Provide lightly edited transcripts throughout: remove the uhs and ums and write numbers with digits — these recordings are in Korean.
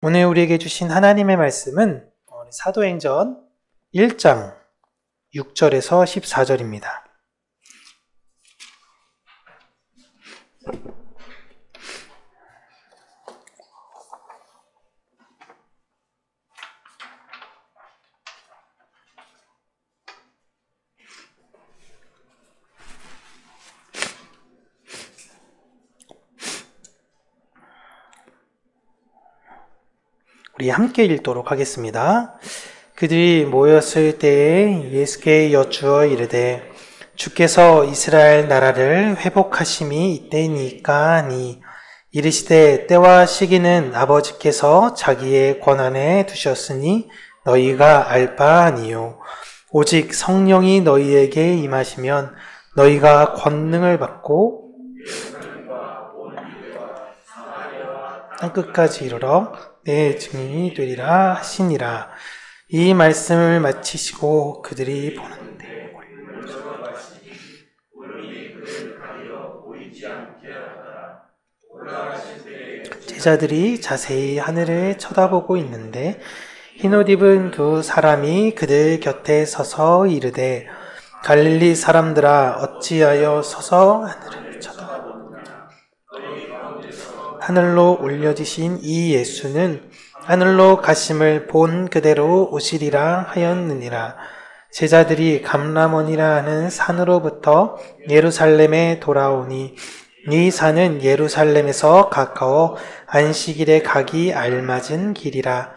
오늘 우리에게 주신 하나님의 말씀은 사도행전 1장 6절에서 14절입니다. 우리 함께 읽도록 하겠습니다. 그들이 모였을 때에 예수께 여쭈어 이르되 주께서 이스라엘 나라를 회복하심이 이때니까 하니 이르시되 때와 시기는 아버지께서 자기의 권한에 두셨으니 너희가 알 바 아니요 오직 성령이 너희에게 임하시면 너희가 권능을 받고 땅끝까지 이르러 내 증인이 되리라 하시니라. 이 말씀을 마치시고 그들이 보는데 제자들이 자세히 하늘을 쳐다보고 있는데 흰옷 입은 두 사람이 그들 곁에 서서 이르되 갈릴리 사람들아 어찌하여 서서 하늘을 쳐다보느냐. 하늘로 올려지신 이 예수는 하늘로 가심을 본 그대로 오시리라 하였느니라. 제자들이 감람원이라 하는 산으로부터 예루살렘에 돌아오니 이 산은 예루살렘에서 가까워 안식일에 가기 알맞은 길이라.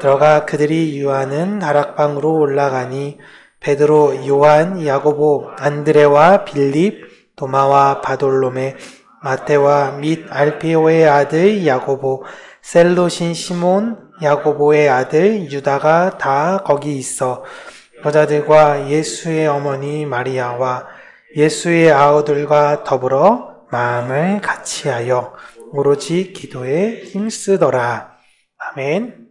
들어가 그들이 유하는 다락방으로 올라가니 베드로, 요한, 야고보, 안드레와 빌립, 도마와 바돌로메, 마테와 및 알페오의 아들 야고보, 셀롯인 시몬, 야고보의 아들 유다가 다 거기 있어 여자들과 예수의 어머니 마리아와 예수의 아우들과 더불어 마음을 같이하여 오로지 기도에 힘쓰더라. 아멘.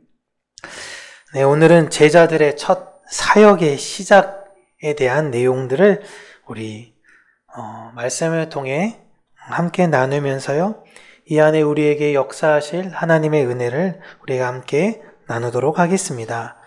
네, 오늘은 제자들의 첫 사역의 시작에 대한 내용들을 우리 말씀을 통해 함께 나누면서요, 이 안에 우리에게 역사하실 하나님의 은혜를 우리가 함께 나누도록 하겠습니다.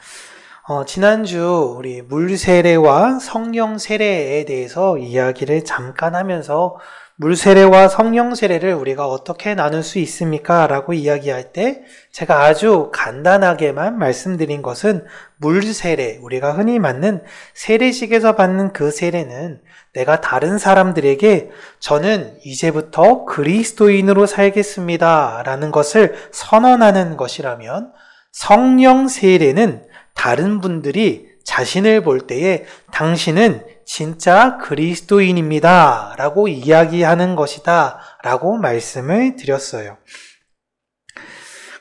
지난주 우리 물 세례와 성령 세례에 대해서 이야기를 잠깐 하면서 물 세례와 성령 세례를 우리가 어떻게 나눌 수 있습니까? 라고 이야기할 때 제가 아주 간단하게만 말씀드린 것은 물 세례, 우리가 흔히 맞는 세례식에서 받는 그 세례는 내가 다른 사람들에게 저는 이제부터 그리스도인으로 살겠습니다 라는 것을 선언하는 것이라면, 성령 세례는 다른 분들이 자신을 볼 때에 당신은 진짜 그리스도인입니다 라고 이야기하는 것이다 라고 말씀을 드렸어요.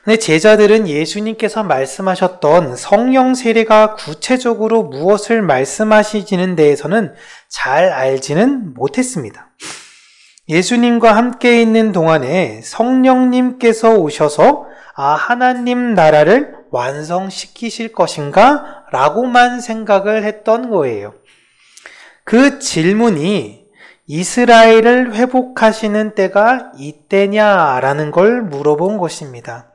근데 제자들은 예수님께서 말씀하셨던 성령 세례가 구체적으로 무엇을 말씀하시지는 데에서는 잘 알지는 못했습니다. 예수님과 함께 있는 동안에 성령님께서 오셔서 하나님 나라를 완성시키실 것인가? 라고만 생각을 했던 거예요. 그 질문이 이스라엘을 회복하시는 때가 이때냐라는 걸 물어본 것입니다.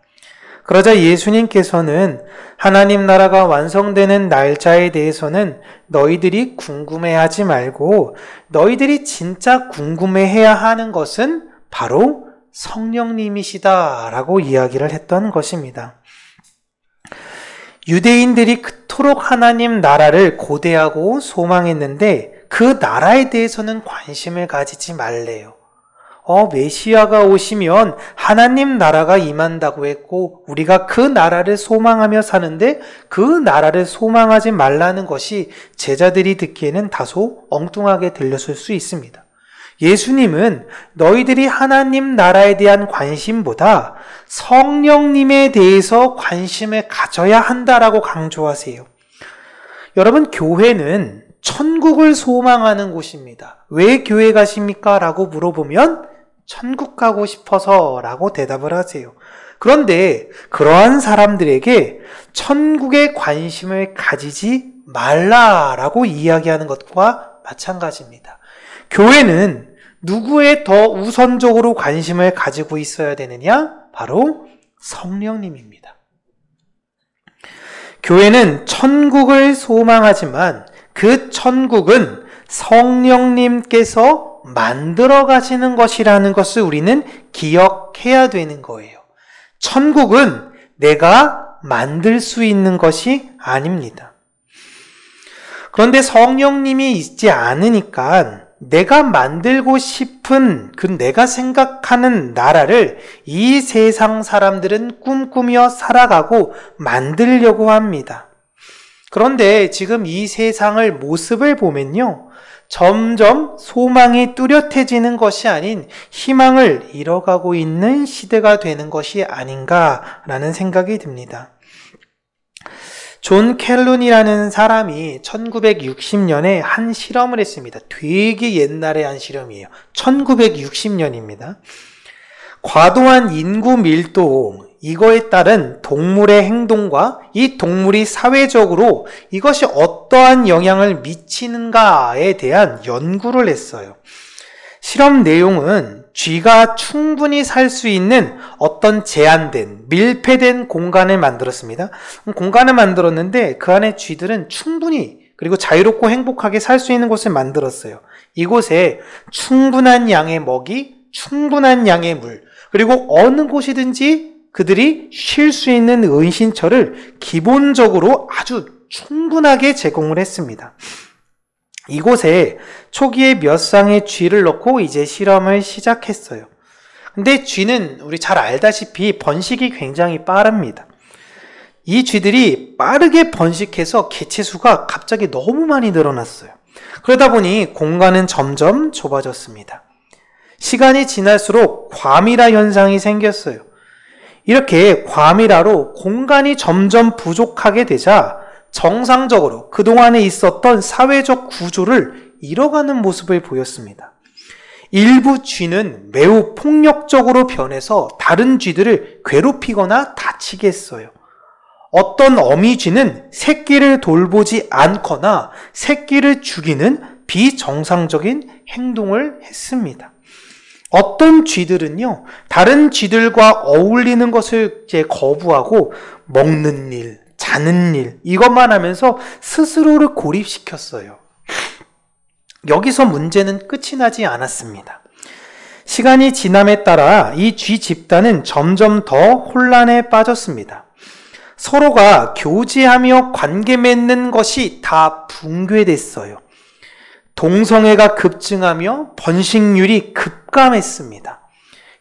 그러자 예수님께서는 하나님 나라가 완성되는 날짜에 대해서는 너희들이 궁금해하지 말고 너희들이 진짜 궁금해해야 하는 것은 바로 성령님이시다라고 이야기를 했던 것입니다. 유대인들이 그토록 하나님 나라를 고대하고 소망했는데 그 나라에 대해서는 관심을 가지지 말래요. 메시아가 오시면 하나님 나라가 임한다고 했고 우리가 그 나라를 소망하며 사는데 그 나라를 소망하지 말라는 것이 제자들이 듣기에는 다소 엉뚱하게 들렸을 수 있습니다. 예수님은 너희들이 하나님 나라에 대한 관심보다 성령님에 대해서 관심을 가져야 한다라고 강조하세요. 여러분, 교회는 천국을 소망하는 곳입니다. 왜 교회 가십니까? 라고 물어보면 천국 가고 싶어서 라고 대답을 하세요. 그런데 그러한 사람들에게 천국에 관심을 가지지 말라라고 이야기하는 것과 마찬가지입니다. 교회는 누구에 더 우선적으로 관심을 가지고 있어야 되느냐? 바로 성령님입니다. 교회는 천국을 소망하지만 그 천국은 성령님께서 만들어 가시는 것이라는 것을 우리는 기억해야 되는 거예요. 천국은 내가 만들 수 있는 것이 아닙니다. 그런데 성령님이 있지 않으니까 내가 만들고 싶은 내가 생각하는 나라를 이 세상 사람들은 꿈꾸며 살아가고 만들려고 합니다. 그런데 지금 이 세상을 모습을 보면요, 점점 소망이 뚜렷해지는 것이 아닌 희망을 잃어가고 있는 시대가 되는 것이 아닌가라는 생각이 듭니다. 존 켈룬이라는 사람이 1960년에 한 실험을 했습니다. 되게 옛날에 한 실험이에요. 1960년입니다. 과도한 인구 밀도, 이거에 따른 동물의 행동과 이 동물이 사회적으로 이것이 어떠한 영향을 미치는가에 대한 연구를 했어요. 실험 내용은 쥐가 충분히 살 수 있는 어떤 제한된, 밀폐된 공간을 만들었습니다. 공간을 만들었는데 그 안에 쥐들은 충분히 그리고 자유롭고 행복하게 살 수 있는 곳을 만들었어요. 이곳에 충분한 양의 먹이, 충분한 양의 물, 그리고 어느 곳이든지 그들이 쉴 수 있는 은신처를 기본적으로 아주 충분하게 제공을 했습니다. 이곳에 초기에 몇 쌍의 쥐를 넣고 이제 실험을 시작했어요. 근데 쥐는 우리 잘 알다시피 번식이 굉장히 빠릅니다. 이 쥐들이 빠르게 번식해서 개체수가 갑자기 너무 많이 늘어났어요. 그러다 보니 공간은 점점 좁아졌습니다. 시간이 지날수록 과밀화 현상이 생겼어요. 이렇게 과밀화로 공간이 점점 부족하게 되자 정상적으로 그동안에 있었던 사회적 구조를 잃어가는 모습을 보였습니다. 일부 쥐는 매우 폭력적으로 변해서 다른 쥐들을 괴롭히거나 다치게 했어요. 어떤 어미 쥐는 새끼를 돌보지 않거나 새끼를 죽이는 비정상적인 행동을 했습니다. 어떤 쥐들은요, 다른 쥐들과 어울리는 것을 이제 거부하고 먹는 일, 자는 일, 이것만 하면서 스스로를 고립시켰어요. 여기서 문제는 끝이 나지 않았습니다. 시간이 지남에 따라 이 쥐 집단은 점점 더 혼란에 빠졌습니다. 서로가 교제하며 관계 맺는 것이 다 붕괴됐어요. 동성애가 급증하며 번식률이 급감했습니다.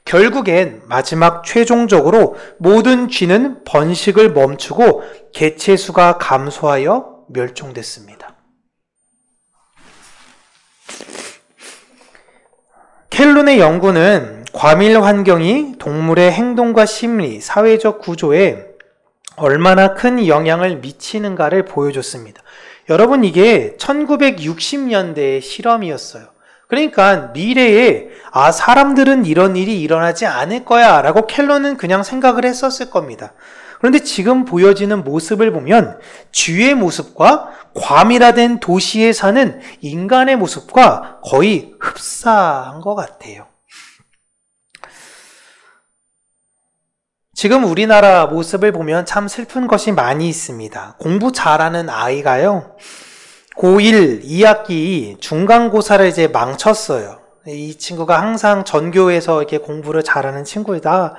결국엔 마지막 최종적으로 모든 쥐는 번식을 멈추고 개체수가 감소하여 멸종됐습니다. 켈룬의 연구는 과밀 환경이 동물의 행동과 심리, 사회적 구조에 얼마나 큰 영향을 미치는가를 보여줬습니다. 여러분, 이게 1960년대의 실험이었어요. 그러니까 미래에 사람들은 이런 일이 일어나지 않을 거야 라고 켈런은 그냥 생각을 했었을 겁니다. 그런데 지금 보여지는 모습을 보면 쥐의 모습과 과밀화된 도시에 사는 인간의 모습과 거의 흡사한 것 같아요. 지금 우리나라 모습을 보면 참 슬픈 것이 많이 있습니다. 공부 잘하는 아이가요, 고1 2학기 중간고사를 이제 망쳤어요. 이 친구가 항상 전교에서 이렇게 공부를 잘하는 친구이다.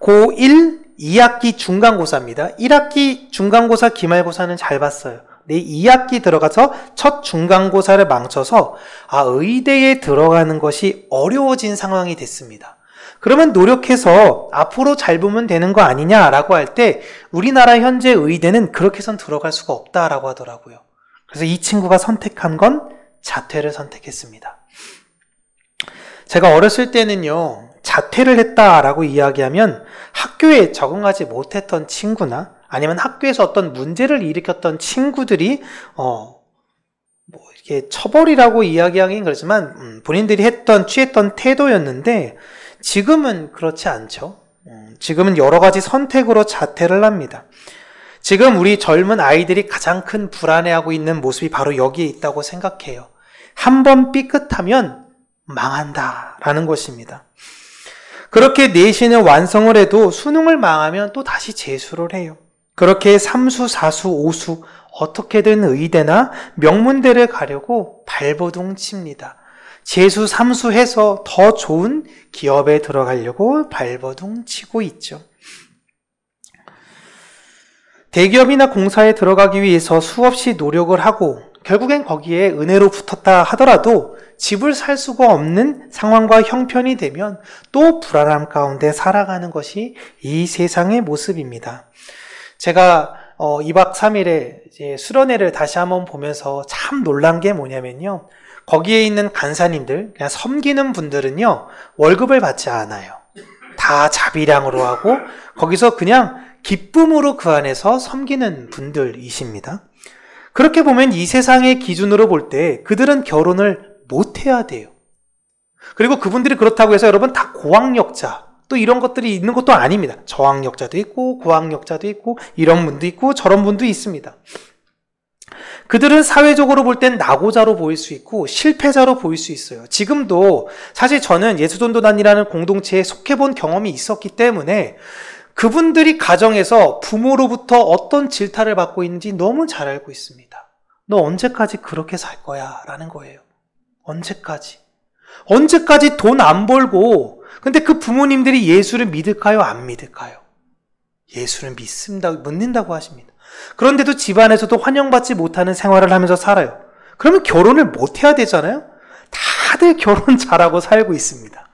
고1 2학기 중간고사입니다. 1학기 중간고사 기말고사는 잘 봤어요. 네, 2학기 들어가서 첫 중간고사를 망쳐서 의대에 들어가는 것이 어려워진 상황이 됐습니다. 그러면 노력해서 앞으로 잘 보면 되는 거 아니냐라고 할 때 우리나라 현재 의대는 그렇게 해선 들어갈 수가 없다라고 하더라고요. 그래서 이 친구가 선택한 건 자퇴를 선택했습니다. 제가 어렸을 때는요, 자퇴를 했다라고 이야기하면 학교에 적응하지 못했던 친구나 아니면 학교에서 어떤 문제를 일으켰던 친구들이 이렇게 처벌이라고 이야기하긴 그렇지만 본인들이 취했던 태도였는데 지금은 그렇지 않죠. 지금은 여러 가지 선택으로 자퇴를 합니다. 지금 우리 젊은 아이들이 가장 큰 불안해하고 있는 모습이 바로 여기에 있다고 생각해요. 한번 삐끗하면 망한다라는 것입니다. 그렇게 내신을 완성을 해도 수능을 망하면 또 다시 재수를 해요. 그렇게 삼수, 사수, 오수 어떻게든 의대나 명문대를 가려고 발버둥 칩니다. 재수, 삼수 해서 더 좋은 기업에 들어가려고 발버둥 치고 있죠. 대기업이나 공사에 들어가기 위해서 수없이 노력을 하고 결국엔 거기에 은혜로 붙었다 하더라도 집을 살 수가 없는 상황과 형편이 되면 또 불안함 가운데 살아가는 것이 이 세상의 모습입니다. 제가 2박 3일에 이제 수련회를 다시 한번 보면서 참 놀란 게 뭐냐면요. 거기에 있는 간사님들, 그냥 섬기는 분들은요, 월급을 받지 않아요. 다 자비량으로 하고, 거기서 그냥 기쁨으로 그 안에서 섬기는 분들이십니다. 그렇게 보면 이 세상의 기준으로 볼 때 그들은 결혼을 못 해야 돼요. 그리고 그분들이 그렇다고 해서 여러분 다 고학력자, 또 이런 것들이 있는 것도 아닙니다. 저학력자도 있고 고학력자도 있고 이런 분도 있고 저런 분도 있습니다. 그들은 사회적으로 볼 땐 낙오자로 보일 수 있고 실패자로 보일 수 있어요. 지금도 사실 저는 예수전도단이라는 공동체에 속해본 경험이 있었기 때문에 그분들이 가정에서 부모로부터 어떤 질타를 받고 있는지 너무 잘 알고 있습니다. 너 언제까지 그렇게 살 거야? 라는 거예요. 언제까지 돈 안 벌고, 근데 그 부모님들이 예수를 믿을까요? 안 믿을까요? 예수를 믿는다고 하십니다. 그런데도 집안에서도 환영받지 못하는 생활을 하면서 살아요. 그러면 결혼을 못 해야 되잖아요? 다들 결혼 잘하고 살고 있습니다.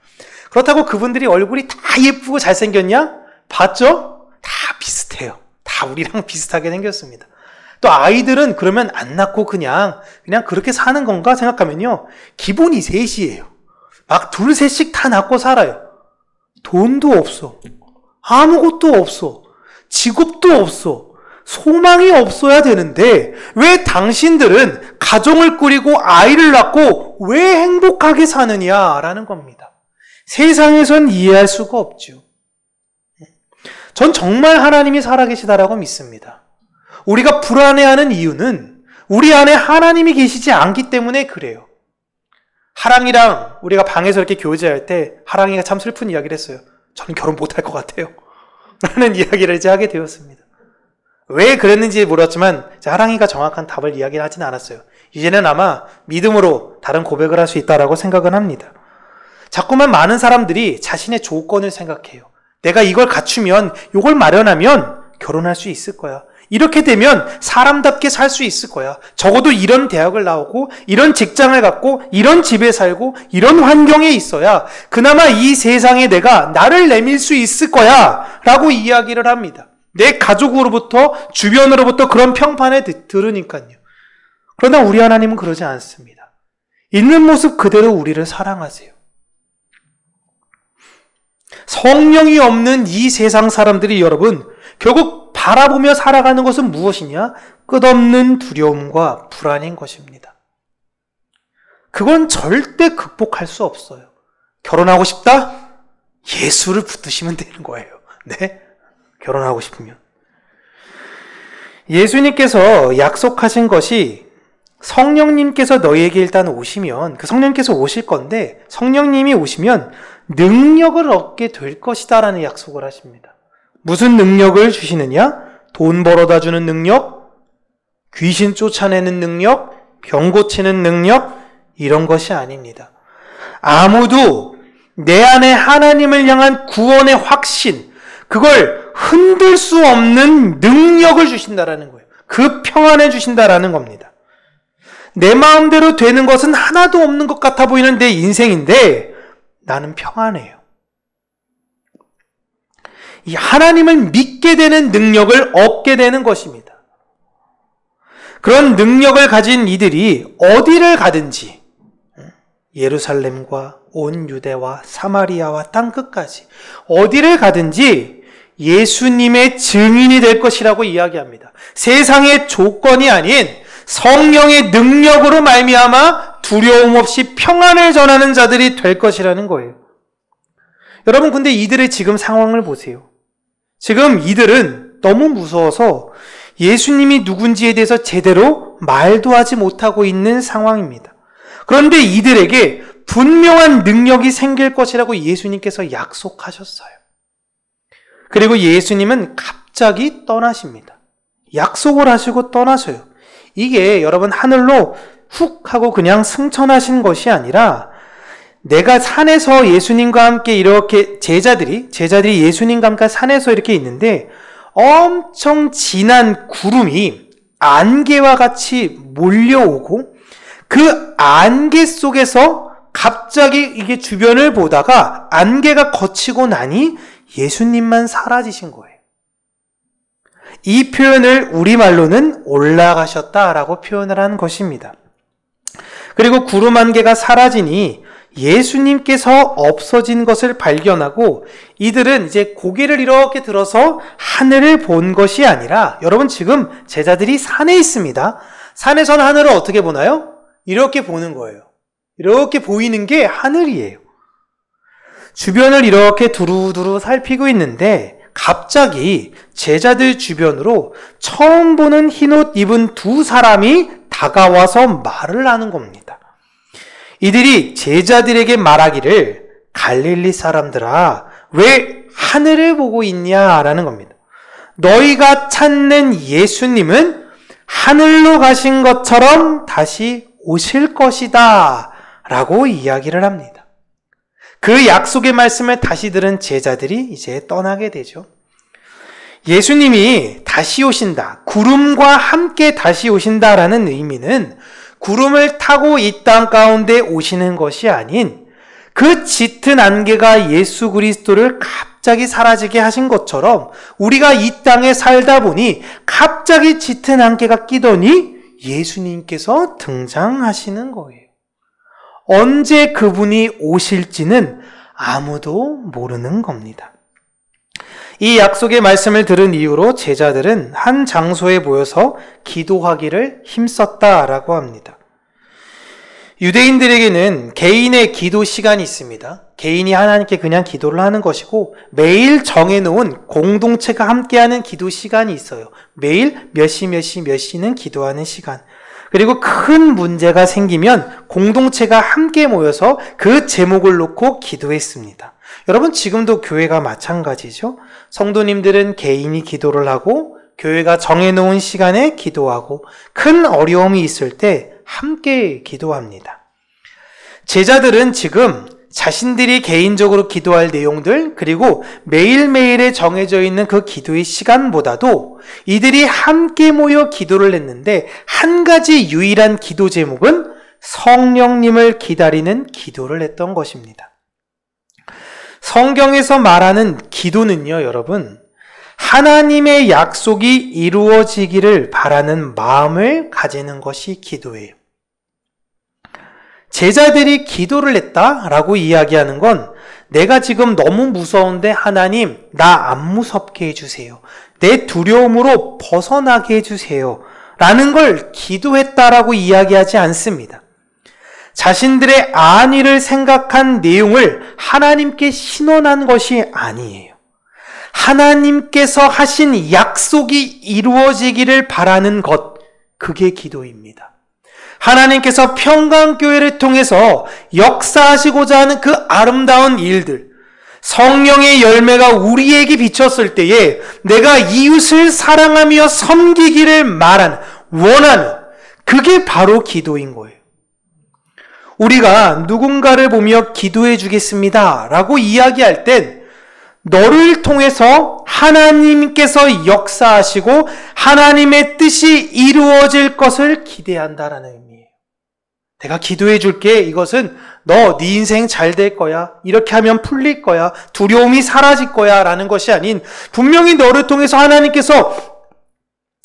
그렇다고 그분들이 얼굴이 다 예쁘고 잘생겼냐? 봤죠? 다 비슷해요. 다 우리랑 비슷하게 생겼습니다. 또 아이들은 그러면 안 낳고 그냥 그렇게 사는 건가 생각하면요. 기본이 셋이에요. 막 둘, 셋씩 다 낳고 살아요. 돈도 없어. 아무것도 없어. 직업도 없어. 소망이 없어야 되는데 왜 당신들은 가정을 꾸리고 아이를 낳고 왜 행복하게 사느냐라는 겁니다. 세상에선 이해할 수가 없죠. 전 정말 하나님이 살아계시다라고 믿습니다. 우리가 불안해하는 이유는 우리 안에 하나님이 계시지 않기 때문에 그래요. 하랑이랑 우리가 방에서 이렇게 교제할 때 하랑이가 참 슬픈 이야기를 했어요. 저는 결혼 못할 것 같아요. 라는 이야기를 이제 하게 되었습니다. 왜 그랬는지 몰랐지만 하랑이가 정확한 답을 이야기를 하지는 않았어요. 이제는 아마 믿음으로 다른 고백을 할 수 있다라고 생각은 합니다. 자꾸만 많은 사람들이 자신의 조건을 생각해요. 내가 이걸 갖추면, 이걸 마련하면 결혼할 수 있을 거야. 이렇게 되면 사람답게 살 수 있을 거야. 적어도 이런 대학을 나오고 이런 직장을 갖고 이런 집에 살고 이런 환경에 있어야 그나마 이 세상에 내가 나를 내밀 수 있을 거야 라고 이야기를 합니다. 내 가족으로부터 주변으로부터 그런 평판을 들으니까요. 그러나 우리 하나님은 그러지 않습니다. 있는 모습 그대로 우리를 사랑하세요. 성령이 없는 이 세상 사람들이 여러분 결국 바라보며 살아가는 것은 무엇이냐? 끝없는 두려움과 불안인 것입니다. 그건 절대 극복할 수 없어요. 결혼하고 싶다? 예수를 붙드시면 되는 거예요. 네? 결혼하고 싶으면. 예수님께서 약속하신 것이 성령님께서 너희에게 일단 오시면, 그 성령님께서 오실 건데 성령님이 오시면 능력을 얻게 될 것이다 라는 약속을 하십니다. 무슨 능력을 주시느냐? 돈 벌어다 주는 능력, 귀신 쫓아내는 능력, 병 고치는 능력, 이런 것이 아닙니다. 아무도 내 안에 하나님을 향한 구원의 확신, 그걸 흔들 수 없는 능력을 주신다라는 거예요. 그 평안을 주신다라는 겁니다. 내 마음대로 되는 것은 하나도 없는 것 같아 보이는 내 인생인데 나는 평안해요. 이 하나님을 믿게 되는 능력을 얻게 되는 것입니다. 그런 능력을 가진 이들이 어디를 가든지 예루살렘과 온 유대와 사마리아와 땅끝까지 어디를 가든지 예수님의 증인이 될 것이라고 이야기합니다. 세상의 조건이 아닌 성령의 능력으로 말미암아 두려움 없이 평안을 전하는 자들이 될 것이라는 거예요. 여러분, 근데 이들의 지금 상황을 보세요. 지금 이들은 너무 무서워서 예수님이 누군지에 대해서 제대로 말도 하지 못하고 있는 상황입니다. 그런데 이들에게 분명한 능력이 생길 것이라고 예수님께서 약속하셨어요. 그리고 예수님은 갑자기 떠나십니다. 약속을 하시고 떠나셔요. 이게 여러분 하늘로 훅 하고 그냥 승천하신 것이 아니라 내가 산에서 예수님과 함께 이렇게 제자들이 예수님과 함께 산에서 이렇게 있는데 엄청 진한 구름이 안개와 같이 몰려오고 그 안개 속에서 갑자기 이게 주변을 보다가 안개가 걷히고 나니 예수님만 사라지신 거예요. 이 표현을 우리말로는 올라가셨다라고 표현을 한 것입니다. 그리고 구름 안개가 사라지니 예수님께서 없어진 것을 발견하고 이들은 이제 고개를 이렇게 들어서 하늘을 본 것이 아니라 여러분 지금 제자들이 산에 있습니다. 산에서는 하늘을 어떻게 보나요? 이렇게 보는 거예요. 이렇게 보이는 게 하늘이에요. 주변을 이렇게 두루두루 살피고 있는데 갑자기 제자들 주변으로 처음 보는 흰옷 입은 두 사람이 다가와서 말을 하는 겁니다. 이들이 제자들에게 말하기를 갈릴리 사람들아 왜 하늘을 보고 있냐라는 겁니다. 너희가 찾는 예수님은 하늘로 가신 것처럼 다시 오실 것이다 라고 이야기를 합니다. 그 약속의 말씀을 다시 들은 제자들이 이제 떠나게 되죠. 예수님이 다시 오신다, 구름과 함께 다시 오신다라는 의미는 구름을 타고 이 땅 가운데 오시는 것이 아닌 그 짙은 안개가 예수 그리스도를 갑자기 사라지게 하신 것처럼 우리가 이 땅에 살다 보니 갑자기 짙은 안개가 끼더니 예수님께서 등장하시는 거예요. 언제 그분이 오실지는 아무도 모르는 겁니다. 이 약속의 말씀을 들은 이후로 제자들은 한 장소에 모여서 기도하기를 힘썼다라고 합니다. 유대인들에게는 개인의 기도 시간이 있습니다. 개인이 하나님께 그냥 기도를 하는 것이고 매일 정해놓은 공동체가 함께하는 기도 시간이 있어요. 매일 몇 시는 기도하는 시간. 그리고 큰 문제가 생기면 공동체가 함께 모여서 그 제목을 놓고 기도했습니다. 여러분 지금도 교회가 마찬가지죠. 성도님들은 개인이 기도를 하고 교회가 정해놓은 시간에 기도하고 큰 어려움이 있을 때 함께 기도합니다. 제자들은 지금 자신들이 개인적으로 기도할 내용들 그리고 매일매일에 정해져 있는 그 기도의 시간보다도 이들이 함께 모여 기도를 했는데 한 가지 유일한 기도 제목은 성령님을 기다리는 기도를 했던 것입니다. 성경에서 말하는 기도는요, 여러분, 하나님의 약속이 이루어지기를 바라는 마음을 가지는 것이 기도예요. 제자들이 기도를 했다라고 이야기하는 건 내가 지금 너무 무서운데 하나님, 나 안 무섭게 해주세요. 내 두려움으로 벗어나게 해주세요. 라는 걸 기도했다라고 이야기하지 않습니다. 자신들의 안위를 생각한 내용을 하나님께 신원한 것이 아니에요. 하나님께서 하신 약속이 이루어지기를 바라는 것, 그게 기도입니다. 하나님께서 평강교회를 통해서 역사하시고자 하는 그 아름다운 일들, 성령의 열매가 우리에게 비쳤을 때에 내가 이웃을 사랑하며 섬기기를 원하는, 그게 바로 기도인 거예요. 우리가 누군가를 보며 기도해 주겠습니다 라고 이야기할 땐 너를 통해서 하나님께서 역사하시고 하나님의 뜻이 이루어질 것을 기대한다라는 의미예요. 내가 기도해 줄게. 이것은 네 인생 잘 될 거야. 이렇게 하면 풀릴 거야. 두려움이 사라질 거야 라는 것이 아닌 분명히 너를 통해서 하나님께서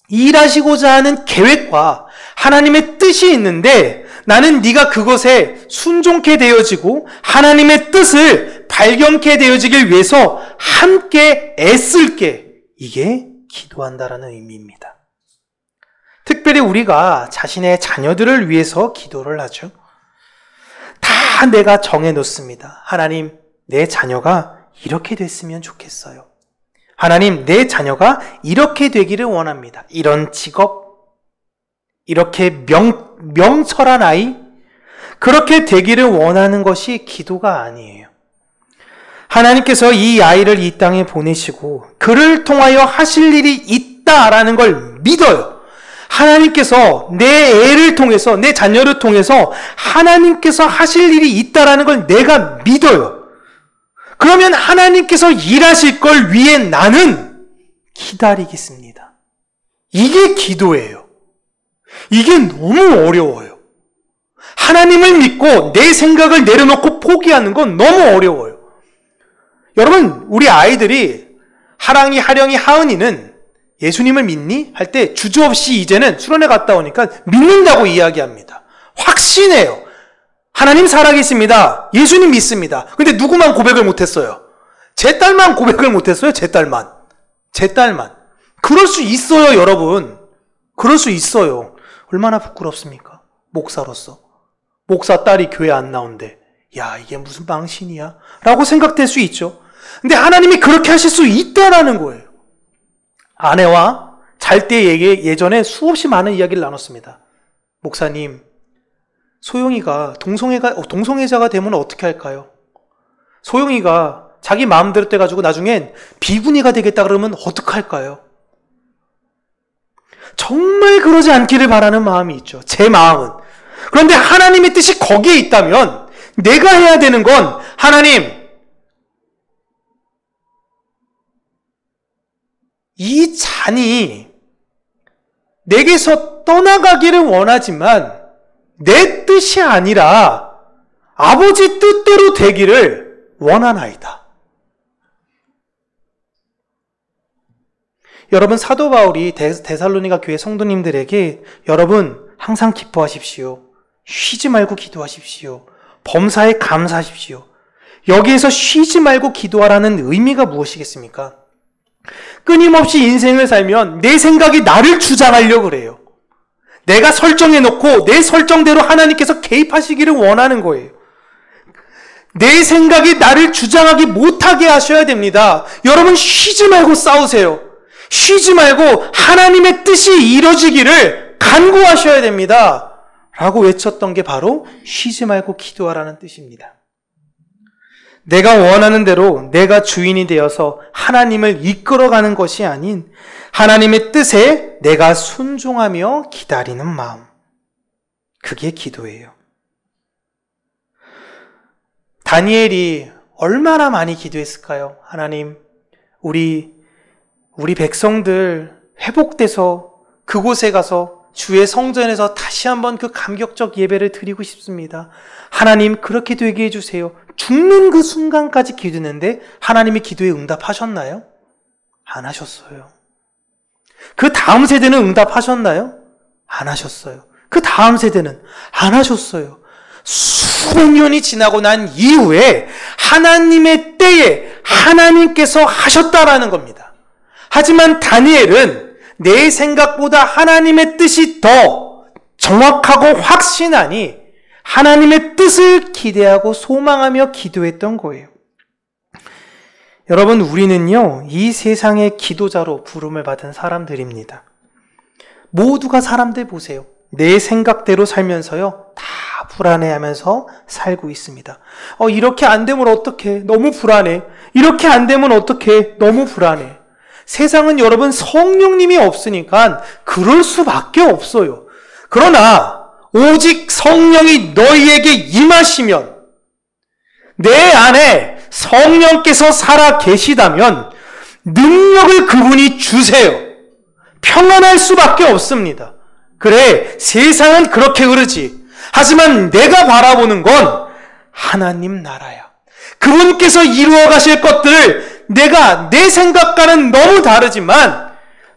일하시고자 하는 계획과 하나님의 뜻이 있는데 나는 네가 그것에 순종케 되어지고 하나님의 뜻을 발견케 되어지길 위해서 함께 애쓸게. 이게 기도한다라는 의미입니다. 특별히 우리가 자신의 자녀들을 위해서 기도를 하죠. 다 내가 정해놓습니다. 하나님, 내 자녀가 이렇게 됐으면 좋겠어요. 하나님, 내 자녀가 이렇게 되기를 원합니다. 이런 직업, 이렇게 명철한 아이, 그렇게 되기를 원하는 것이 기도가 아니에요. 하나님께서 이 아이를 이 땅에 보내시고 그를 통하여 하실 일이 있다라는 걸 믿어요. 하나님께서 내 애를 통해서, 내 자녀를 통해서 하나님께서 하실 일이 있다라는 걸 내가 믿어요. 그러면 하나님께서 일하실 걸 위해 나는 기다리겠습니다. 이게 기도예요. 이게 너무 어려워요. 하나님을 믿고 내 생각을 내려놓고 포기하는 건 너무 어려워요. 여러분, 우리 아이들이 하랑이, 하령이, 하은이는 예수님을 믿니? 할 때 주저없이 이제는 수련회 갔다 오니까 믿는다고 이야기합니다. 확신해요. 하나님 살아계십니다. 예수님 믿습니다. 근데 누구만 고백을 못했어요? 제 딸만 고백을 못했어요. 제 딸만. 그럴 수 있어요, 여러분. 그럴 수 있어요. 얼마나 부끄럽습니까? 목사로서. 목사 딸이 교회 안 나온대. 야, 이게 무슨 망신이야? 라고 생각될 수 있죠. 근데 하나님이 그렇게 하실 수 있다라는 거예요. 아내와 잘 때 예전에 수없이 많은 이야기를 나눴습니다. 목사님, 소영이가 동성애자가 되면 어떻게 할까요? 소영이가 자기 마음대로 돼가지고 나중엔 비구니가 되겠다 그러면 어떡할까요? 정말 그러지 않기를 바라는 마음이 있죠. 제 마음은. 그런데 하나님의 뜻이 거기에 있다면 내가 해야 되는 건 하나님, 이 잔이 내게서 떠나가기를 원하지만 내 뜻이 아니라 아버지 뜻대로 되기를 원하나이다. 여러분, 사도 바울이 데살로니가 교회 성도님들에게 여러분 항상 기뻐하십시오. 쉬지 말고 기도하십시오. 범사에 감사하십시오. 여기에서 쉬지 말고 기도하라는 의미가 무엇이겠습니까? 끊임없이 인생을 살면 내 생각이 나를 주장하려고 그래요. 내가 설정해놓고 내 설정대로 하나님께서 개입하시기를 원하는 거예요. 내 생각이 나를 주장하기 못하게 하셔야 됩니다. 여러분, 쉬지 말고 싸우세요. 쉬지 말고 하나님의 뜻이 이루어지기를 간구하셔야 됩니다. 라고 외쳤던 게 바로 쉬지 말고 기도하라는 뜻입니다. 내가 원하는 대로 내가 주인이 되어서 하나님을 이끌어가는 것이 아닌 하나님의 뜻에 내가 순종하며 기다리는 마음. 그게 기도예요. 다니엘이 얼마나 많이 기도했을까요? 하나님, 우리 백성들 회복돼서 그곳에 가서 주의 성전에서 다시 한번 그 감격적 예배를 드리고 싶습니다. 하나님, 그렇게 되게 해주세요. 죽는 그 순간까지 기도했는데 하나님이 기도에 응답하셨나요? 안 하셨어요. 그 다음 세대는 응답하셨나요? 안 하셨어요. 그 다음 세대는 안 하셨어요. 수백 년이 지나고 난 이후에 하나님의 때에 하나님께서 하셨다라는 겁니다. 하지만 다니엘은 내 생각보다 하나님의 뜻이 더 정확하고 확신하니 하나님의 뜻을 기대하고 소망하며 기도했던 거예요. 여러분, 우리는요, 이 세상의 기도자로 부름을 받은 사람들입니다. 모두가 사람들 보세요. 내 생각대로 살면서요, 다 불안해하면서 살고 있습니다. 이렇게 안 되면 어떡해? 너무 불안해. 이렇게 안 되면 어떡해? 너무 불안해. 세상은 여러분 성령님이 없으니까 그럴 수밖에 없어요. 그러나 오직 성령이 너희에게 임하시면, 내 안에 성령께서 살아 계시다면 능력을 그분이 주세요. 평안할 수밖에 없습니다. 그래, 세상은 그렇게 흐르지. 하지만 내가 바라보는 건 하나님 나라야. 그분께서 이루어 가실 것들을 내가 내 생각과는 너무 다르지만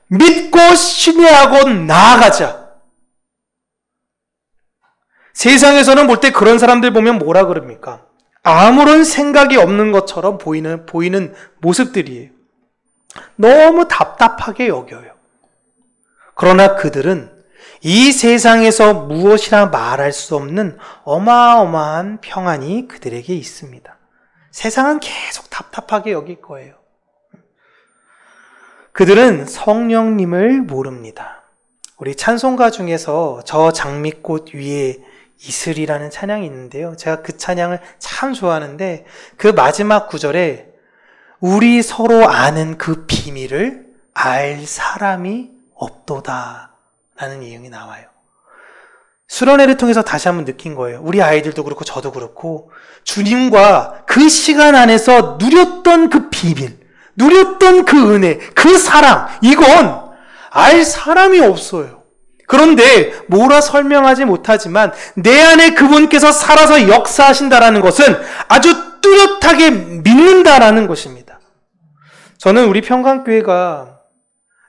믿고 신뢰하고 나아가자. 세상에서는 볼 때 그런 사람들 보면 뭐라 그럽니까? 아무런 생각이 없는 것처럼 보이는 모습들이에요. 너무 답답하게 여겨요. 그러나 그들은 이 세상에서 무엇이라 말할 수 없는 어마어마한 평안이 그들에게 있습니다. 세상은 계속 답답하게 여길 거예요. 그들은 성령님을 모릅니다. 우리 찬송가 중에서 저 장미꽃 위에 이슬이라는 찬양이 있는데요. 제가 그 찬양을 참 좋아하는데 그 마지막 구절에 우리 서로 아는 그 비밀을 알 사람이 없도다 라는 내용이 나와요. 수련회를 통해서 다시 한번 느낀 거예요. 우리 아이들도 그렇고 저도 그렇고 주님과 그 시간 안에서 누렸던 그 비밀, 누렸던 그 은혜, 그 사랑, 이건 알 사람이 없어요. 그런데 뭐라 설명하지 못하지만 내 안에 그분께서 살아서 역사하신다라는 것은 아주 뚜렷하게 믿는다라는 것입니다. 저는 우리 평강교회가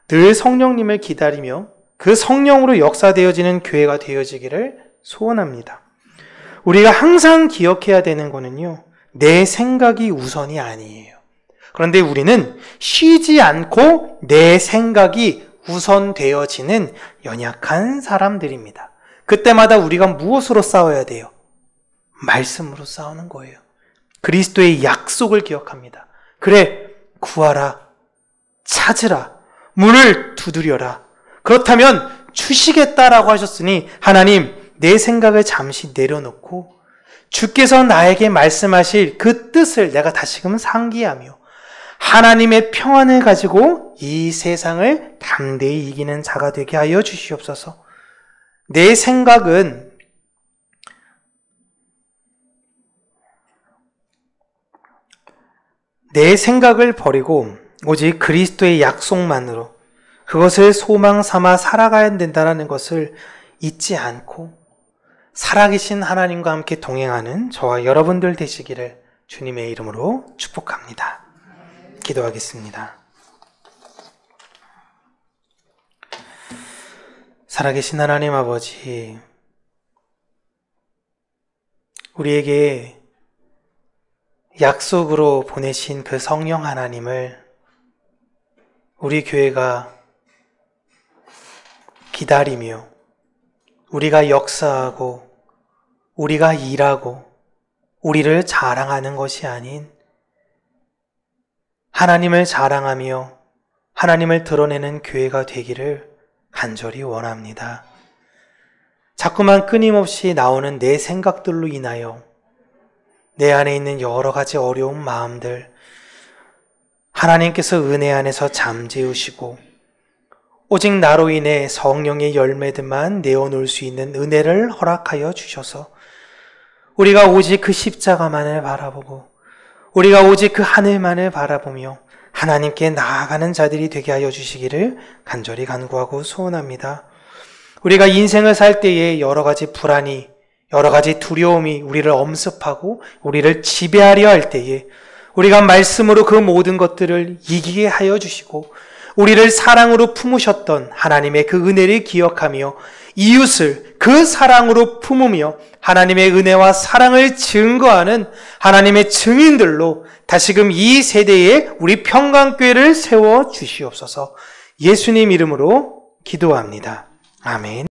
늘 성령님을 기다리며 그 성령으로 역사되어지는 교회가 되어지기를 소원합니다. 우리가 항상 기억해야 되는 거는요, 내 생각이 우선이 아니에요. 그런데 우리는 쉬지 않고 내 생각이 우선되어지는 연약한 사람들입니다. 그때마다 우리가 무엇으로 싸워야 돼요? 말씀으로 싸우는 거예요. 그리스도의 약속을 기억합니다. 그래, 구하라, 찾으라, 문을 두드려라. 그렇다면 주시겠다라고 하셨으니 하나님, 내 생각을 잠시 내려놓고 주께서 나에게 말씀하실 그 뜻을 내가 다시금 상기하며 하나님의 평안을 가지고 이 세상을 담대히 이기는 자가 되게 하여 주시옵소서. 내 생각은 내 생각을 버리고 오직 그리스도의 약속만으로 그것을 소망 삼아 살아가야 된다는 것을 잊지 않고 살아계신 하나님과 함께 동행하는 저와 여러분들 되시기를 주님의 이름으로 축복합니다. 기도하겠습니다. 살아계신 하나님 아버지, 우리에게 약속으로 보내신 그 성령 하나님을 우리 교회가 기다리며 우리가 역사하고 우리가 일하고 우리를 자랑하는 것이 아닌 하나님을 자랑하며 하나님을 드러내는 교회가 되기를 간절히 원합니다. 자꾸만 끊임없이 나오는 내 생각들로 인하여 내 안에 있는 여러 가지 어려운 마음들, 하나님께서 은혜 안에서 잠재우시고 오직 나로 인해 성령의 열매들만 내어놓을 수 있는 은혜를 허락하여 주셔서 우리가 오직 그 십자가만을 바라보고 우리가 오직 그 하늘만을 바라보며 하나님께 나아가는 자들이 되게 하여 주시기를 간절히 간구하고 소원합니다. 우리가 인생을 살 때에 여러 가지 불안이, 여러 가지 두려움이 우리를 엄습하고 우리를 지배하려 할 때에 우리가 말씀으로 그 모든 것들을 이기게 하여 주시고 우리를 사랑으로 품으셨던 하나님의 그 은혜를 기억하며 이웃을 그 사랑으로 품으며 하나님의 은혜와 사랑을 증거하는 하나님의 증인들로 다시금 이 세대에 우리 평강교회를 세워 주시옵소서. 예수님 이름으로 기도합니다. 아멘.